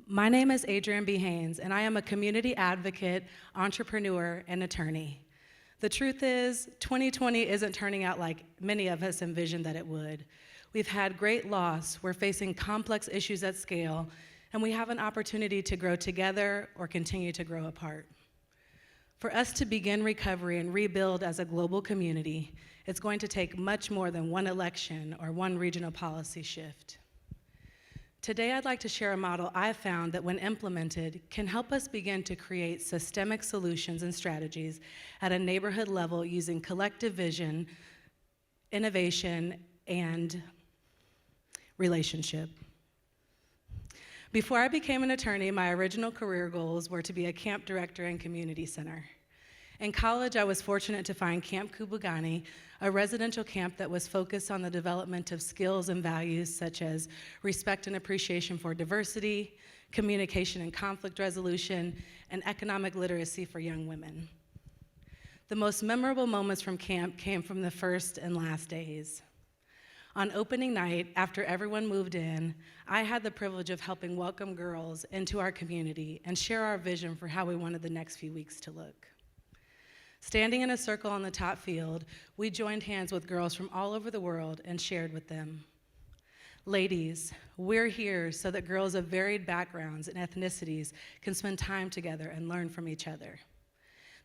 My name is Adrienne B. Haynes, and I am a community advocate, entrepreneur, and attorney. The truth is, 2020 isn't turning out like many of us envisioned that it would. We've had great loss, we're facing complex issues at scale, and we have an opportunity to grow together or continue to grow apart. For us to begin recovery and rebuild as a global community, it's going to take much more than one election or one regional policy shift. Today, I'd like to share a model I've found that, when implemented, can help us begin to create systemic solutions and strategies at a neighborhood level using collective vision, innovation, and relationship. Before I became an attorney, my original career goals were to be a camp director and community center. In college, I was fortunate to find Camp Kubugani, a residential camp that was focused on the development of skills and values such as respect and appreciation for diversity, communication and conflict resolution, and economic literacy for young women. The most memorable moments from camp came from the first and last days. On opening night, after everyone moved in, I had the privilege of helping welcome girls into our community and share our vision for how we wanted the next few weeks to look. Standing in a circle on the top field, we joined hands with girls from all over the world and shared with them. Ladies, we're here so that girls of varied backgrounds and ethnicities can spend time together and learn from each other.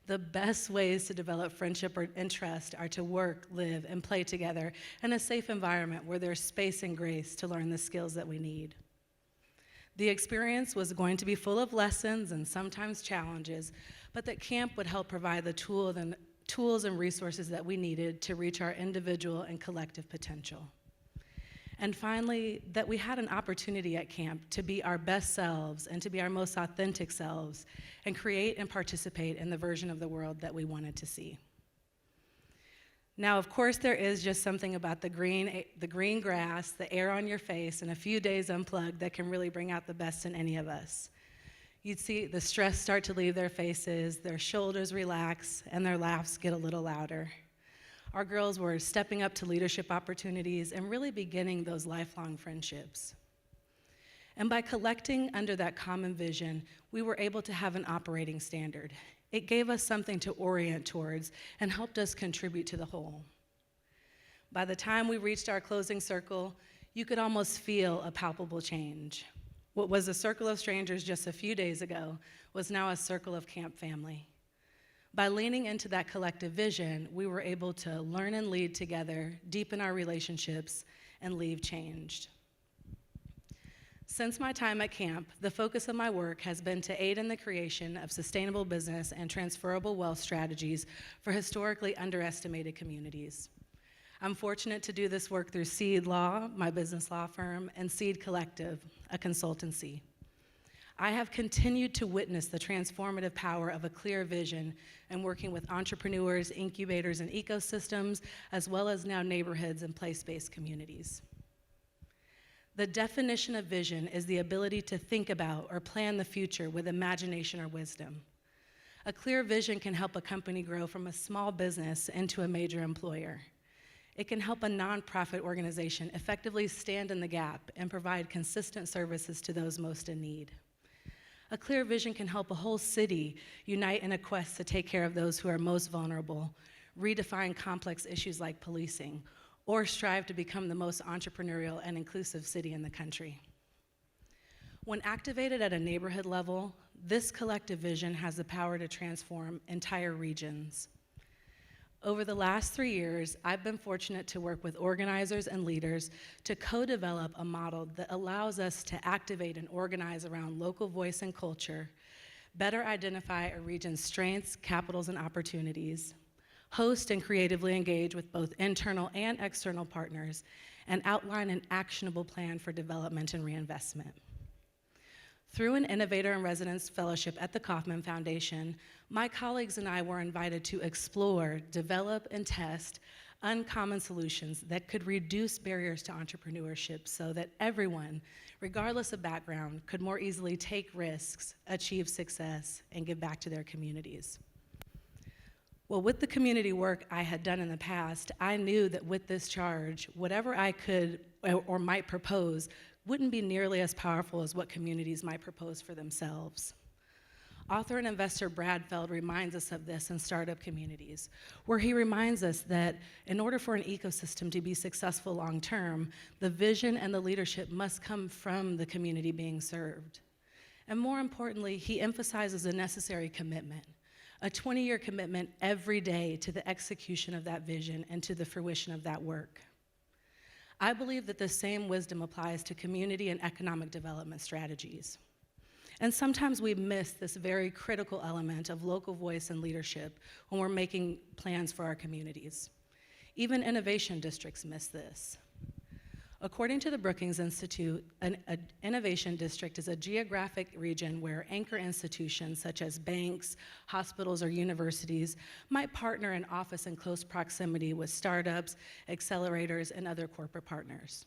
The best ways to develop friendship and trust are to work, live, and play together in a safe environment where there's space and grace to learn the skills that we need. The experience was going to be full of lessons and sometimes challenges, but that camp would help provide the tools and resources that we needed to reach our individual and collective potential. And finally, that we had an opportunity at camp to be our best selves and to be our most authentic selves and create and participate in the version of the world that we wanted to see. Now, of course, there is just something about the green grass, the air on your face, and a few days unplugged that can really bring out the best in any of us. You'd see the stress start to leave their faces, their shoulders relax, and their laughs get a little louder. Our girls were stepping up to leadership opportunities and really beginning those lifelong friendships. And by collecting under that common vision, we were able to have an operating standard. It gave us something to orient towards and helped us contribute to the whole. By the time we reached our closing circle, you could almost feel a palpable change. What was a circle of strangers just a few days ago was now a circle of camp family. By leaning into that collective vision, we were able to learn and lead together, deepen our relationships, and leave changed. Since my time at camp, the focus of my work has been to aid in the creation of sustainable business and transferable wealth strategies for historically underestimated communities. I'm fortunate to do this work through Seed Law, my business law firm, and Seed Collective, a consultancy. I have continued to witness the transformative power of a clear vision and working with entrepreneurs, incubators, and ecosystems, as well as now neighborhoods and place-based communities. The definition of vision is the ability to think about or plan the future with imagination or wisdom. A clear vision can help a company grow from a small business into a major employer. It can help a nonprofit organization effectively stand in the gap and provide consistent services to those most in need. A clear vision can help a whole city unite in a quest to take care of those who are most vulnerable, redefine complex issues like policing, or strive to become the most entrepreneurial and inclusive city in the country. When activated at a neighborhood level, this collective vision has the power to transform entire regions. Over the last 3 years, I've been fortunate to work with organizers and leaders to co-develop a model that allows us to activate and organize around local voice and culture, better identify a region's strengths, capitals, and opportunities, host and creatively engage with both internal and external partners, and outline an actionable plan for development and reinvestment. Through an Innovator in Residence Fellowship at the Kauffman Foundation, my colleagues and I were invited to explore, develop, and test uncommon solutions that could reduce barriers to entrepreneurship so that everyone, regardless of background, could more easily take risks, achieve success, and give back to their communities. Well, with the community work I had done in the past, I knew that with this charge, whatever I could or might propose wouldn't be nearly as powerful as what communities might propose for themselves. Author and investor Brad Feld reminds us of this in Startup Communities, where he reminds us that in order for an ecosystem to be successful long-term, the vision and the leadership must come from the community being served. And more importantly, he emphasizes a necessary commitment, a 20-year commitment every day to the execution of that vision and to the fruition of that work. I believe that the same wisdom applies to community and economic development strategies. And sometimes we miss this very critical element of local voice and leadership when we're making plans for our communities. Even innovation districts miss this. According to the Brookings Institute, an innovation district is a geographic region where anchor institutions such as banks, hospitals, or universities might partner in office in close proximity with startups, accelerators, and other corporate partners.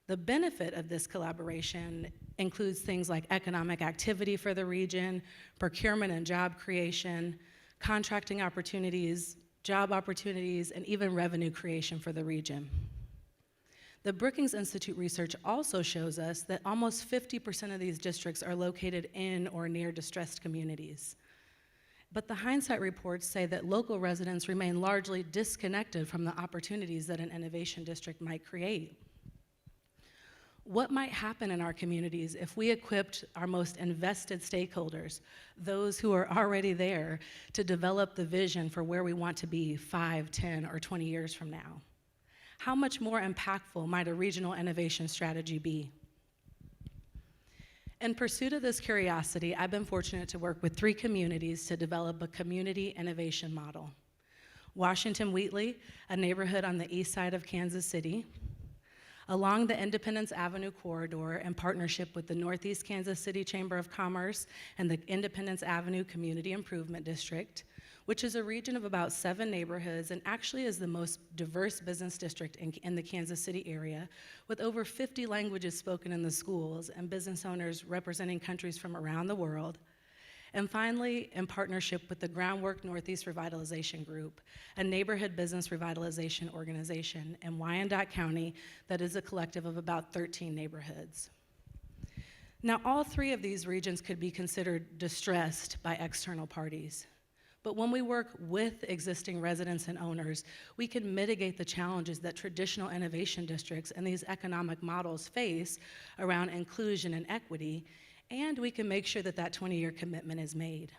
The benefit of this collaboration includes things like economic activity for the region, procurement and job creation, contracting opportunities, job opportunities, and even revenue creation for the region. The Brookings Institute research also shows us that almost 50% of these districts are located in or near distressed communities. But the hindsight reports say that local residents remain largely disconnected from the opportunities that an innovation district might create. What might happen in our communities if we equipped our most invested stakeholders, those who are already there, to develop the vision for where we want to be 5, 10, or 20 years from now? How much more impactful might a regional innovation strategy be? In pursuit of this curiosity, I've been fortunate to work with 3 communities to develop a community innovation model. Washington Wheatley, a neighborhood on the east side of Kansas City, along the Independence Avenue corridor in partnership with the Northeast Kansas City Chamber of Commerce and the Independence Avenue Community Improvement District, which is a region of about 7 neighborhoods and actually is the most diverse business district in the Kansas City area, with over 50 languages spoken in the schools and business owners representing countries from around the world. And finally, in partnership with the Groundwork Northeast Revitalization Group, a neighborhood business revitalization organization in Wyandotte County that is a collective of about 13 neighborhoods. Now, all 3 of these regions could be considered distressed by external parties. But when we work with existing residents and owners, we can mitigate the challenges that traditional innovation districts and these economic models face around inclusion and equity, and we can make sure that that 20-year commitment is made.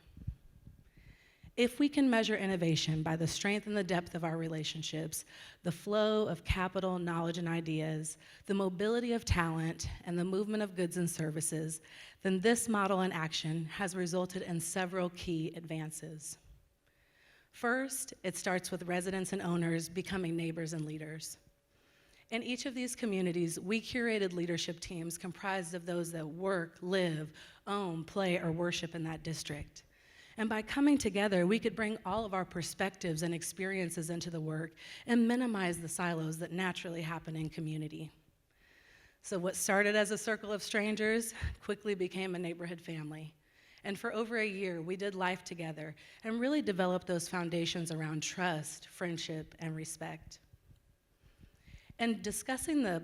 If we can measure innovation by the strength and the depth of our relationships, the flow of capital, knowledge, and ideas, the mobility of talent, and the movement of goods and services, then this model in action has resulted in several key advances. First, it starts with residents and owners becoming neighbors and leaders. In each of these communities, we curated leadership teams comprised of those that work, live, own, play, or worship in that district. And by coming together, we could bring all of our perspectives and experiences into the work and minimize the silos that naturally happen in community. So what started as a circle of strangers quickly became a neighborhood family. And for over a year, we did life together and really developed those foundations around trust, friendship, and respect. And discussing the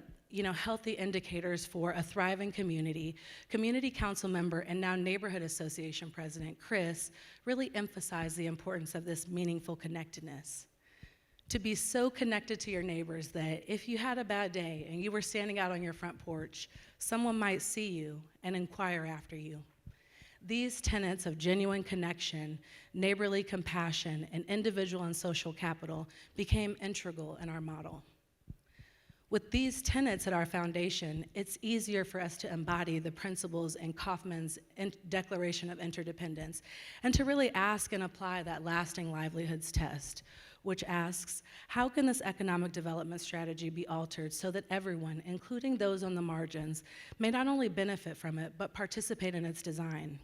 healthy indicators for a thriving community, Community Council member and now Neighborhood Association President Chris really emphasized the importance of this meaningful connectedness. To be so connected to your neighbors that if you had a bad day and you were standing out on your front porch, someone might see you and inquire after you. These tenets of genuine connection, neighborly compassion, and individual and social capital became integral in our model. With these tenets at our foundation, it's easier for us to embody the principles in Kauffman's Declaration of Interdependence and to really ask and apply that lasting livelihoods test, which asks, how can this economic development strategy be altered so that everyone, including those on the margins, may not only benefit from it, but participate in its design?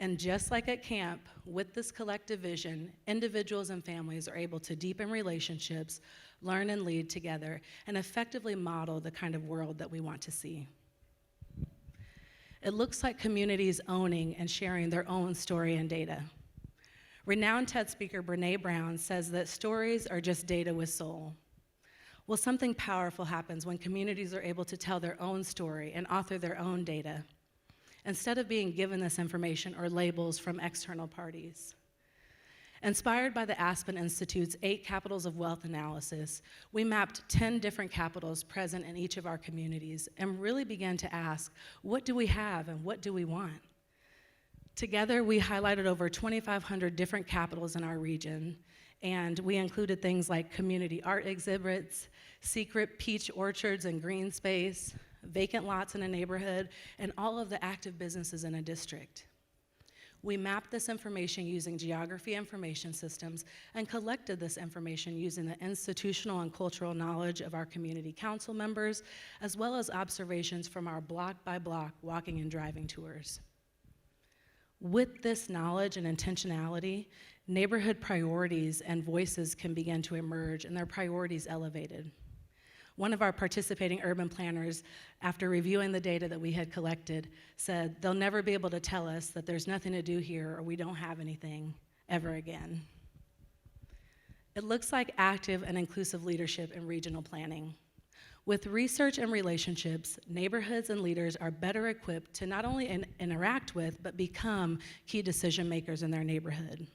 And just like at camp, with this collective vision, individuals and families are able to deepen relationships, learn and lead together, and effectively model the kind of world that we want to see. It looks like communities owning and sharing their own story and data. Renowned TED speaker Brené Brown says that stories are just data with soul. Well, something powerful happens when communities are able to tell their own story and author their own data, instead of being given this information or labels from external parties. Inspired by the Aspen Institute's 8 capitals of wealth analysis, we mapped 10 different capitals present in each of our communities and really began to ask, what do we have and what do we want? Together, we highlighted over 2,500 different capitals in our region, and we included things like community art exhibits, secret peach orchards and green space, vacant lots in a neighborhood, and all of the active businesses in a district. We mapped this information using geography information systems and collected this information using the institutional and cultural knowledge of our community council members, as well as observations from our block-by-block walking and driving tours. With this knowledge and intentionality, neighborhood priorities and voices can begin to emerge and their priorities elevated. One of our participating urban planners, after reviewing the data that we had collected, said they'll never be able to tell us that there's nothing to do here or we don't have anything ever again. It looks like active and inclusive leadership in regional planning. With research and relationships, neighborhoods and leaders are better equipped to not only interact with, but become key decision makers in their neighborhood.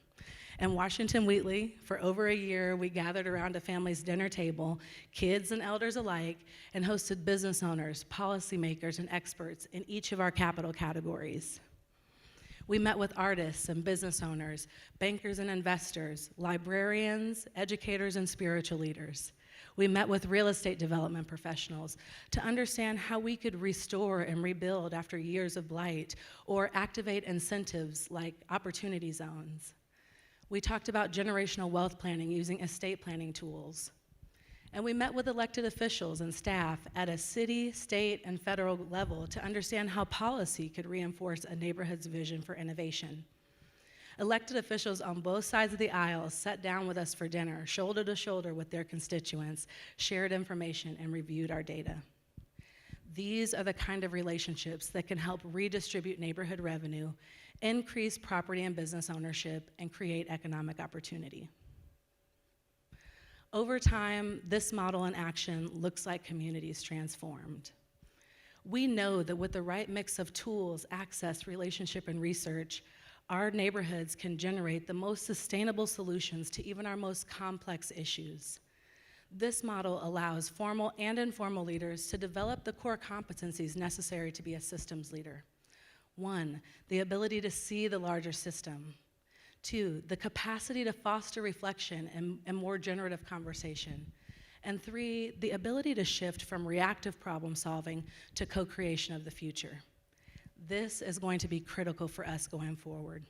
In Washington Wheatley, for over a year, we gathered around a family's dinner table, kids and elders alike, and hosted business owners, policymakers, and experts in each of our capital categories. We met with artists and business owners, bankers and investors, librarians, educators, and spiritual leaders. We met with real estate development professionals to understand how we could restore and rebuild after years of blight or activate incentives like opportunity zones. We talked about generational wealth planning using estate planning tools. And we met with elected officials and staff at a city, state, and federal level to understand how policy could reinforce a neighborhood's vision for innovation. Elected officials on both sides of the aisle sat down with us for dinner, shoulder to shoulder with their constituents, shared information, and reviewed our data. These are the kind of relationships that can help redistribute neighborhood revenue, increase property and business ownership, and create economic opportunity. Over time, this model in action looks like communities transformed. We know that with the right mix of tools, access, relationship, and research, our neighborhoods can generate the most sustainable solutions to even our most complex issues. This model allows formal and informal leaders to develop the core competencies necessary to be a systems leader. 1, the ability to see the larger system. 2, the capacity to foster reflection and more generative conversation. And 3, the ability to shift from reactive problem solving to co-creation of the future. This is going to be critical for us going forward.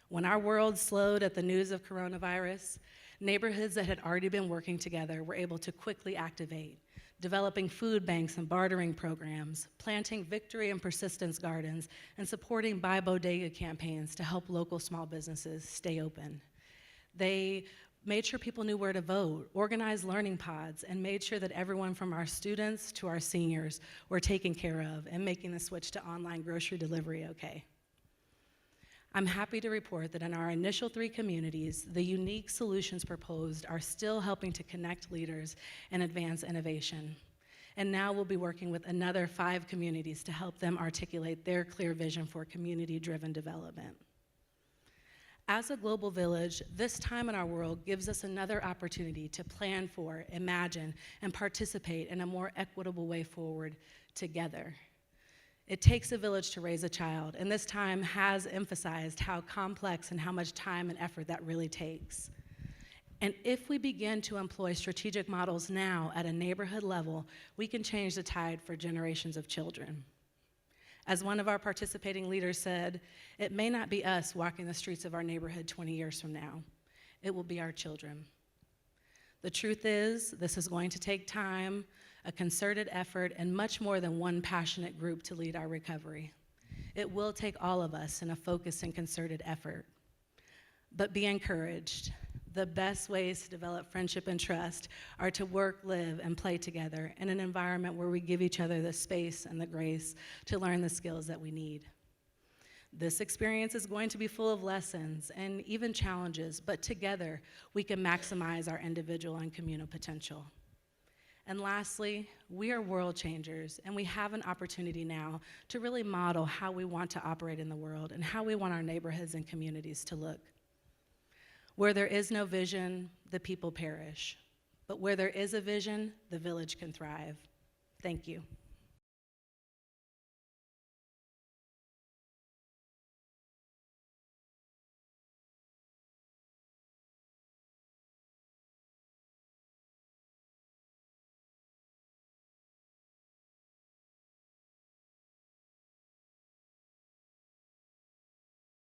When our world slowed at the news of coronavirus, neighborhoods that had already been working together were able to quickly activate, developing food banks and bartering programs, planting victory and persistence gardens, and supporting buy bodega campaigns to help local small businesses stay open. They made sure people knew where to vote, organized learning pods, and made sure that everyone from our students to our seniors were taken care of and making the switch to online grocery delivery okay. I'm happy to report that in our initial 3 communities, the unique solutions proposed are still helping to connect leaders and advance innovation. And now we'll be working with another 5 communities to help them articulate their clear vision for community-driven development. As a global village, this time in our world gives us another opportunity to plan for, imagine, and participate in a more equitable way forward together. It takes a village to raise a child, and this time has emphasized how complex and how much time and effort that really takes. And if we begin to employ strategic models now at a neighborhood level, we can change the tide for generations of children. As one of our participating leaders said, it may not be us walking the streets of our neighborhood 20 years from now. It will be our children. The truth is, this is going to take time, a concerted effort, and much more than one passionate group to lead our recovery. It will take all of us in a focused and concerted effort. But be encouraged. The best ways to develop friendship and trust are to work, live, and play together in an environment where we give each other the space and the grace to learn the skills that we need. This experience is going to be full of lessons and even challenges, but together we can maximize our individual and communal potential. And lastly, we are world changers, and we have an opportunity now to really model how we want to operate in the world and how we want our neighborhoods and communities to look. Where there is no vision, the people perish. But where there is a vision, the village can thrive. Thank you.